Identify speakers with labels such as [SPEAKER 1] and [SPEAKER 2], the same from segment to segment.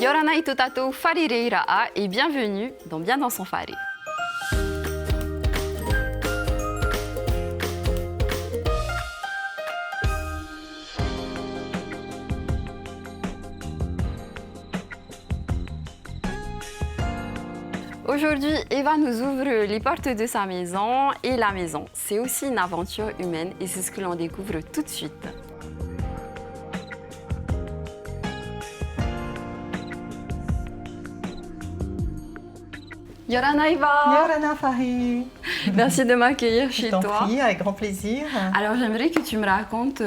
[SPEAKER 1] Yoranai Totato Farireira'a et bienvenue dans Bien dans son Fari. Aujourd'hui, Eva nous ouvre les portes de sa maison et la maison, c'est aussi une aventure humaine et c'est ce que l'on découvre tout de suite. Yorana Eva.
[SPEAKER 2] Yorana Fari.
[SPEAKER 1] Merci de m'accueillir chez toi.
[SPEAKER 2] Je t'en prie, avec grand plaisir.
[SPEAKER 1] Alors j'aimerais que tu me racontes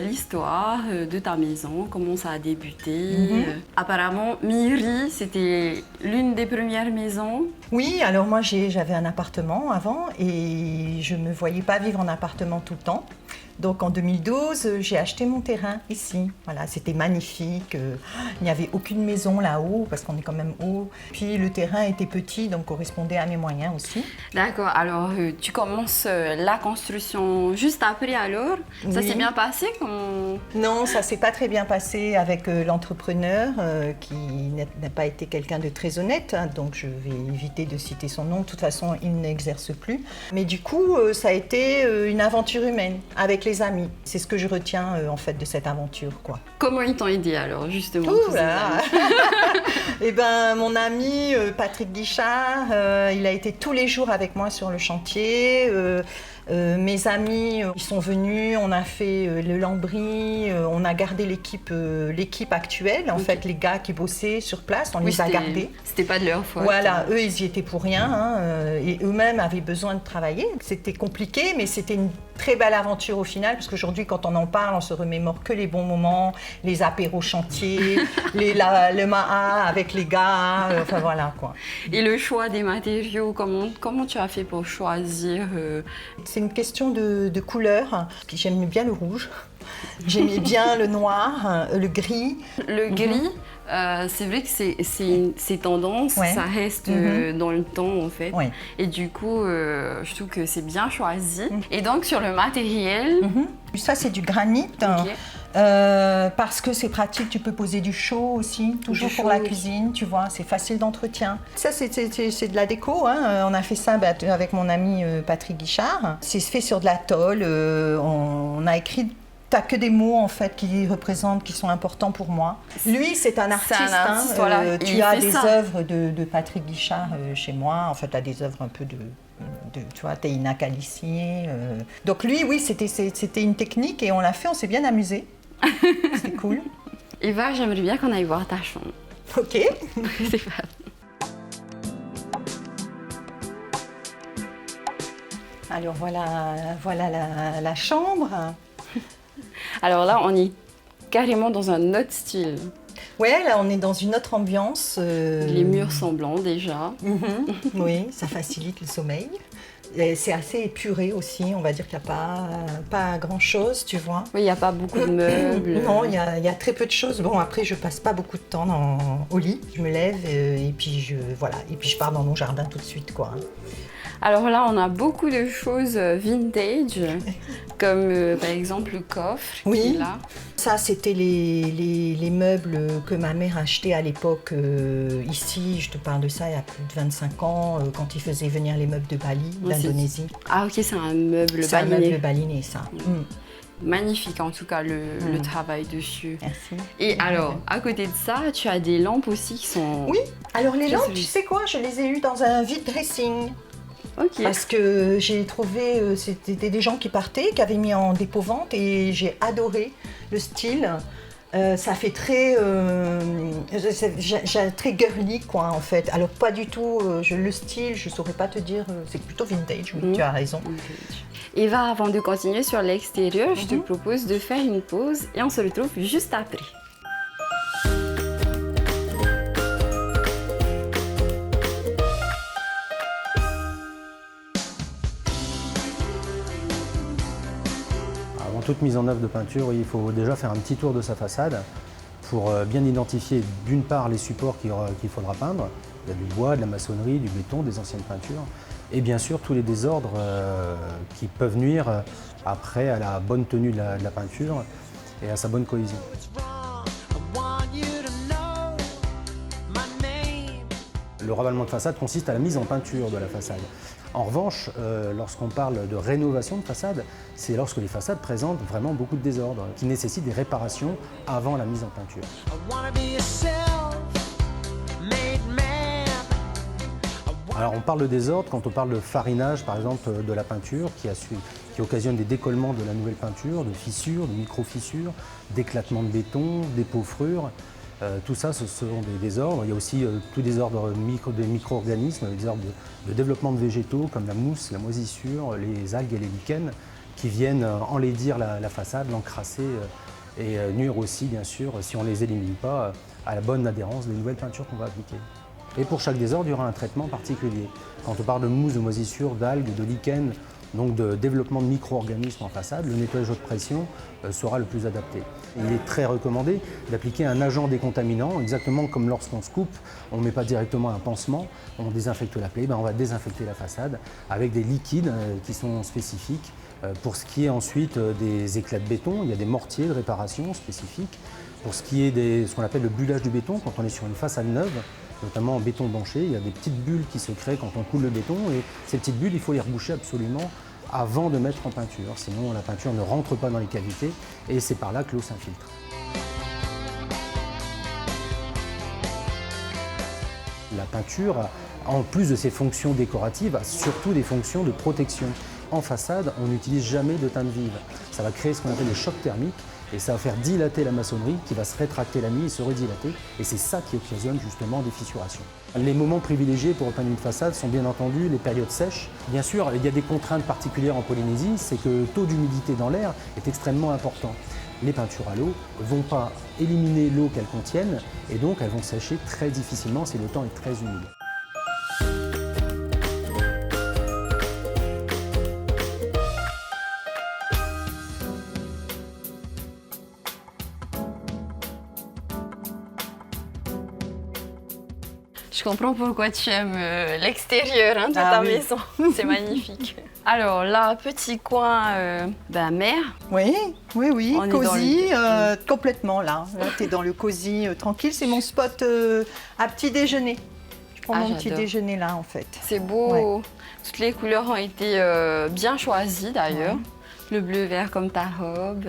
[SPEAKER 1] l'histoire de ta maison, comment ça a débuté. Apparemment, Miri, c'était l'une des premières maisons.
[SPEAKER 2] Oui, alors moi j'avais un appartement avant et je ne me voyais pas vivre en appartement tout le temps. Donc en 2012, j'ai acheté mon terrain ici. Voilà, c'était magnifique. Il n'y avait aucune maison là-haut parce qu'on est quand même haut. Puis le terrain était petit, donc correspondait à mes moyens aussi.
[SPEAKER 1] D'accord, alors tu commences la construction juste après alors. Ça s'est bien passé
[SPEAKER 2] Non, ça s'est pas très bien passé avec l'entrepreneur qui n'a pas été quelqu'un de très honnête. Hein, donc je vais éviter de citer son nom. De toute façon, il n'exerce plus. Mais du coup, ça a été une aventure humaine avec les amis. C'est ce que je retiens en fait de cette aventure, quoi.
[SPEAKER 1] Comment ils t'ont aidé alors justement?
[SPEAKER 2] Eh ben, mon ami Patrick Guichard, il a été tous les jours avec moi sur le chantier. Mes amis, ils sont venus, on a fait le lambris, on a gardé l'équipe actuelle, en fait, les gars qui bossaient sur place, on les a gardés.
[SPEAKER 1] C'était pas de leur faute.
[SPEAKER 2] Voilà, eux, ils y étaient pour rien, hein, et eux-mêmes avaient besoin de travailler. C'était compliqué, mais c'était une très belle aventure au final, parce qu'aujourd'hui, quand on en parle, on se remémore que les bons moments, les apéros chantiers, le maha avec les gars, enfin voilà, quoi.
[SPEAKER 1] Et le choix des matériaux, comment tu as fait pour choisir
[SPEAKER 2] C'est une question de couleur. J'aimais bien le rouge, j'aimais bien le noir, le gris.
[SPEAKER 1] Le gris, c'est vrai que c'est tendance, ça reste dans le temps en fait.
[SPEAKER 2] Ouais.
[SPEAKER 1] Et du coup, je trouve que c'est bien choisi. Et donc sur le matériel...
[SPEAKER 2] Ça c'est du granit. Parce que c'est pratique, tu peux poser du chaud aussi, toujours pour la cuisine, tu vois, c'est facile d'entretien. Ça c'est de la déco, hein. On a fait ça avec mon ami Patrick Guichard. C'est fait sur de la tôle, on a écrit... T'as que des mots en fait qui représentent, qui sont importants pour moi. Lui, c'est un artiste.
[SPEAKER 1] Voilà.
[SPEAKER 2] Tu as des œuvres de Patrick Guichard chez moi. En fait, tu as des œuvres un peu de tu vois, Teina Calissier. Donc lui, oui, c'était une technique et on l'a fait, on s'est bien amusé. C'était cool.
[SPEAKER 1] Eva, j'aimerais bien qu'on aille voir ta chambre.
[SPEAKER 2] Ok.
[SPEAKER 1] C'est pas...
[SPEAKER 2] Alors voilà la chambre.
[SPEAKER 1] Alors là, on est carrément dans un autre style.
[SPEAKER 2] Ouais, là, on est dans une autre ambiance.
[SPEAKER 1] Les murs sont blancs déjà.
[SPEAKER 2] Oui, ça facilite le sommeil. C'est assez épuré aussi, on va dire qu'il n'y a pas grand-chose, tu vois.
[SPEAKER 1] Oui, il n'y a pas beaucoup de meubles.
[SPEAKER 2] Non, il y a très peu de choses. Bon, après, je passe pas beaucoup de temps au lit. Je me lève et puis je pars dans mon jardin tout de suite, quoi.
[SPEAKER 1] Alors là, on a beaucoup de choses vintage, comme par exemple le coffre qui est là.
[SPEAKER 2] Ça, c'était les meubles que ma mère achetait à l'époque ici. Je te parle de ça il y a plus de 25 ans, quand ils faisaient venir les meubles de Bali, d'Indonésie.
[SPEAKER 1] Ah ok, c'est un meuble baliné.
[SPEAKER 2] C'est un meuble baliné, ça.
[SPEAKER 1] Magnifique en tout cas le travail dessus.
[SPEAKER 2] Merci.
[SPEAKER 1] Et alors, à côté de ça, tu as des lampes aussi qui sont...
[SPEAKER 2] Oui, alors les lampes, tu sais quoi, je les ai eues dans un vide dressing.
[SPEAKER 1] Okay.
[SPEAKER 2] Parce que j'ai trouvé, c'était des gens qui partaient, qui avaient mis en dépôt-vente et j'ai adoré le style. Ça fait très girly, quoi, en fait. Alors pas du tout, le style, je saurais pas te dire, c'est plutôt vintage, oui, tu as raison.
[SPEAKER 1] Eva, avant de continuer sur l'extérieur, je te propose de faire une pause et on se retrouve juste après.
[SPEAKER 3] Avant toute mise en œuvre de peinture, il faut déjà faire un petit tour de sa façade pour bien identifier d'une part les supports qu'il faudra peindre. Il y a du bois, de la maçonnerie, du béton, des anciennes peintures et bien sûr tous les désordres qui peuvent nuire après à la bonne tenue de la peinture et à sa bonne cohésion. Le ravalement de façade consiste à la mise en peinture de la façade. En revanche, lorsqu'on parle de rénovation de façade, c'est lorsque les façades présentent vraiment beaucoup de désordre, qui nécessitent des réparations avant la mise en peinture. Alors on parle de désordre quand on parle de farinage, par exemple, de la peinture, qui occasionne des décollements de la nouvelle peinture, de fissures, de micro-fissures, d'éclatements de béton, d'épaufrures. Tout ça, ce sont des désordres. Il y a aussi tout désordre des micro-organismes, des désordres de développement de végétaux comme la mousse, la moisissure, les algues et les lichens qui viennent enlaidir la façade, l'encrasser et nuire aussi, bien sûr, si on ne les élimine pas, à la bonne adhérence des nouvelles peintures qu'on va appliquer. Et pour chaque désordre, il y aura un traitement particulier. Quand on parle de mousse, de moisissure, d'algues, de lichens, donc de développement de micro-organismes en façade, le nettoyage haute pression sera le plus adapté. Il est très recommandé d'appliquer un agent décontaminant, exactement comme lorsqu'on se coupe, on ne met pas directement un pansement, on désinfecte la plaie, on va désinfecter la façade avec des liquides qui sont spécifiques. Pour ce qui est ensuite des éclats de béton, il y a des mortiers de réparation spécifiques. Pour ce qui est de ce qu'on appelle le bullage du béton, quand on est sur une façade neuve, notamment en béton banché, il y a des petites bulles qui se créent quand on coule le béton et ces petites bulles, il faut les reboucher absolument avant de mettre en peinture, sinon la peinture ne rentre pas dans les cavités et c'est par là que l'eau s'infiltre. La peinture, en plus de ses fonctions décoratives, a surtout des fonctions de protection. En façade, on n'utilise jamais de teinte vive. Ça va créer ce qu'on appelle des chocs thermiques et ça va faire dilater la maçonnerie qui va se rétracter la nuit et se redilater. Et c'est ça qui occasionne justement des fissurations. Les moments privilégiés pour repeindre une façade sont bien entendu les périodes sèches. Bien sûr, il y a des contraintes particulières en Polynésie, c'est que le taux d'humidité dans l'air est extrêmement important. Les peintures à l'eau ne vont pas éliminer l'eau qu'elles contiennent et donc elles vont sécher très difficilement si le temps est très humide.
[SPEAKER 1] Je comprends pourquoi tu aimes l'extérieur de ta maison. C'est magnifique. Alors là, petit coin mer.
[SPEAKER 2] Oui,
[SPEAKER 1] On est
[SPEAKER 2] cosy, complètement là. Là, tu es dans le cosy tranquille. C'est mon spot à petit déjeuner. Je prends mon petit déjeuner là en fait.
[SPEAKER 1] C'est beau. Ouais. Toutes les couleurs ont été bien choisies d'ailleurs. Ouais. Le bleu vert comme ta robe.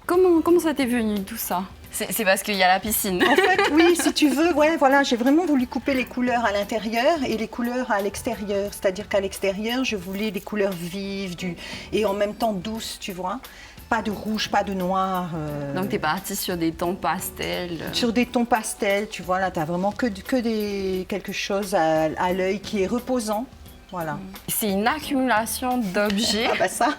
[SPEAKER 1] Comment ça t'est venu tout ça? C'est parce qu'il y a la piscine.
[SPEAKER 2] En fait, oui, si tu veux, ouais, voilà, j'ai vraiment voulu couper les couleurs à l'intérieur et les couleurs à l'extérieur. C'est-à-dire qu'à l'extérieur, je voulais des couleurs vives et en même temps douces, tu vois. Pas de rouge, pas de noir.
[SPEAKER 1] Donc, tu es partie sur des tons pastels.
[SPEAKER 2] Sur des tons pastels, tu vois, là, tu as vraiment quelque chose à l'œil qui est reposant. Voilà.
[SPEAKER 1] C'est une accumulation d'objets.
[SPEAKER 2] Ah bah ça.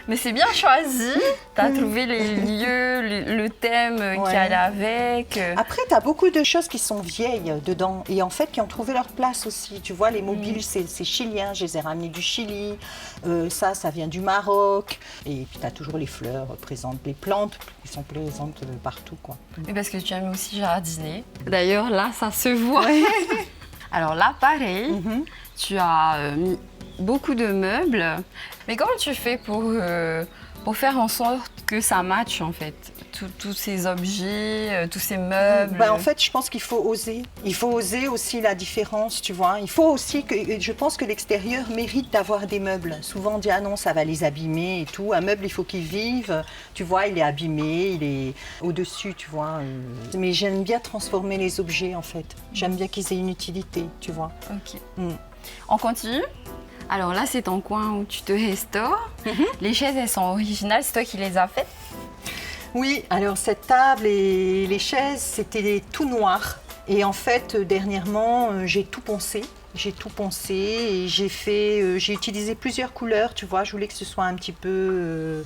[SPEAKER 1] Mais c'est bien choisi. Tu as trouvé les lieux, le thème qui allait avec.
[SPEAKER 2] Après, tu as beaucoup de choses qui sont vieilles dedans et en fait qui ont trouvé leur place aussi. Tu vois, les mobiles, c'est chilien. Je les ai ramenés du Chili. Ça vient du Maroc. Et puis, tu as toujours les fleurs présentes, les plantes qui sont présentes partout, quoi.
[SPEAKER 1] Mais parce que tu aimes aussi jardiner. D'ailleurs, là, ça se voit. Alors là, pareil, tu as mis beaucoup de meubles. Mais comment tu fais pour faire en sorte que ça matche en fait? Tous ces objets, tous ces meubles.
[SPEAKER 2] En fait, je pense qu'il faut oser. Il faut oser aussi la différence, tu vois. Il faut aussi je pense que l'extérieur mérite d'avoir des meubles. Souvent on dit ah non, ça va les abîmer et tout. Un meuble, il faut qu'il vive. Tu vois, il est abîmé, il est au-dessus, tu vois. Mais j'aime bien transformer les objets en fait. J'aime bien qu'ils aient une utilité, tu vois.
[SPEAKER 1] Ok. On continue. Alors là, c'est ton coin où tu te restaures. Les chaises, elles sont originales. C'est toi qui les as faites?
[SPEAKER 2] Oui, alors cette table et les chaises, c'était tout noir. Et en fait, dernièrement, j'ai tout poncé. Et j'ai utilisé plusieurs couleurs, tu vois. Je voulais que ce soit un petit peu...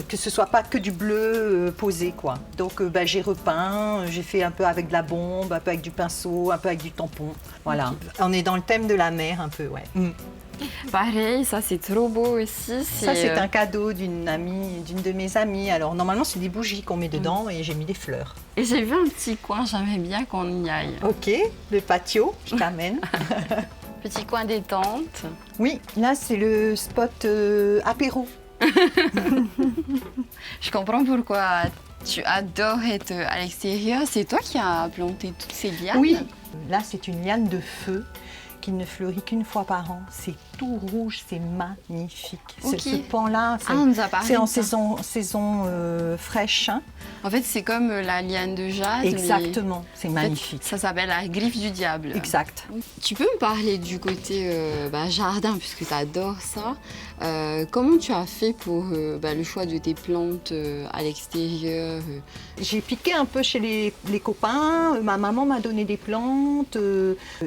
[SPEAKER 2] que ce soit pas que du bleu posé, quoi. Donc j'ai repeint, j'ai fait un peu avec de la bombe, un peu avec du pinceau, un peu avec du tampon. Voilà, on est dans le thème de la mer un peu, ouais.
[SPEAKER 1] Pareil, ça c'est trop beau aussi.
[SPEAKER 2] Ça c'est un cadeau d'une de mes amies. Alors normalement c'est des bougies qu'on met dedans et j'ai mis des fleurs.
[SPEAKER 1] Et j'ai vu un petit coin, j'aimerais bien qu'on y aille.
[SPEAKER 2] Ok, le patio, je t'amène.
[SPEAKER 1] Petit coin détente.
[SPEAKER 2] Oui, là c'est le spot apéro.
[SPEAKER 1] Je comprends pourquoi Tu adores être à l'extérieur. C'est toi qui as planté toutes ces lianes?
[SPEAKER 2] Oui. Là, c'est une liane de feu qui ne fleurit qu'une fois par an. C'est tout rouge, c'est magnifique.
[SPEAKER 1] Ok.
[SPEAKER 2] Ce pan-là,
[SPEAKER 1] on nous a parlé
[SPEAKER 2] c'est en
[SPEAKER 1] de ça.
[SPEAKER 2] saison fraîche. Hein.
[SPEAKER 1] En fait, c'est comme la liane de jade.
[SPEAKER 2] Exactement, c'est
[SPEAKER 1] Mais en fait,
[SPEAKER 2] magnifique.
[SPEAKER 1] ça s'appelle la griffe du diable.
[SPEAKER 2] Exact.
[SPEAKER 1] Tu peux me parler du côté jardin, puisque tu adores ça. Comment tu as fait pour le choix de tes plantes à l'extérieur
[SPEAKER 2] J'ai piqué un peu chez les copains, ma maman m'a donné des plantes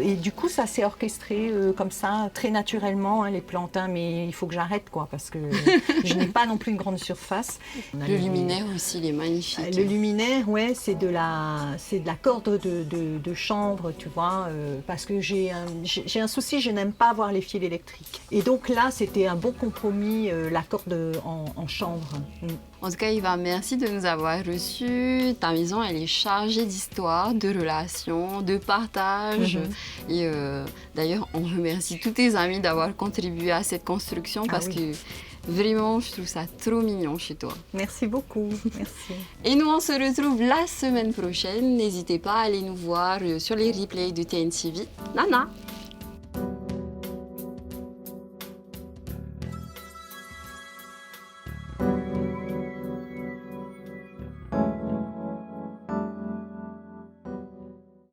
[SPEAKER 2] et du coup ça s'est orchestré comme ça, très naturellement, hein, les plantes, hein, mais il faut que j'arrête quoi, parce que je n'ai pas non plus une grande surface.
[SPEAKER 1] Le luminaire aussi, il est magnifique.
[SPEAKER 2] Le luminaire, ouais, c'est de la corde de chanvre, tu vois, parce que j'ai un souci, je n'aime pas avoir les fils électriques. Et donc là, c'était un bon compromis, la corde en chanvre.
[SPEAKER 1] En tout cas, Eva, merci de nous avoir reçus. Ta maison, elle est chargée d'histoires, de relations, de partage. Et d'ailleurs, on remercie tous tes amis d'avoir contribué à cette construction parce que vraiment, je trouve ça trop mignon chez toi.
[SPEAKER 2] Merci beaucoup, merci.
[SPEAKER 1] Et nous, on se retrouve la semaine prochaine. N'hésitez pas à aller nous voir sur les replays de TNTV. Nana!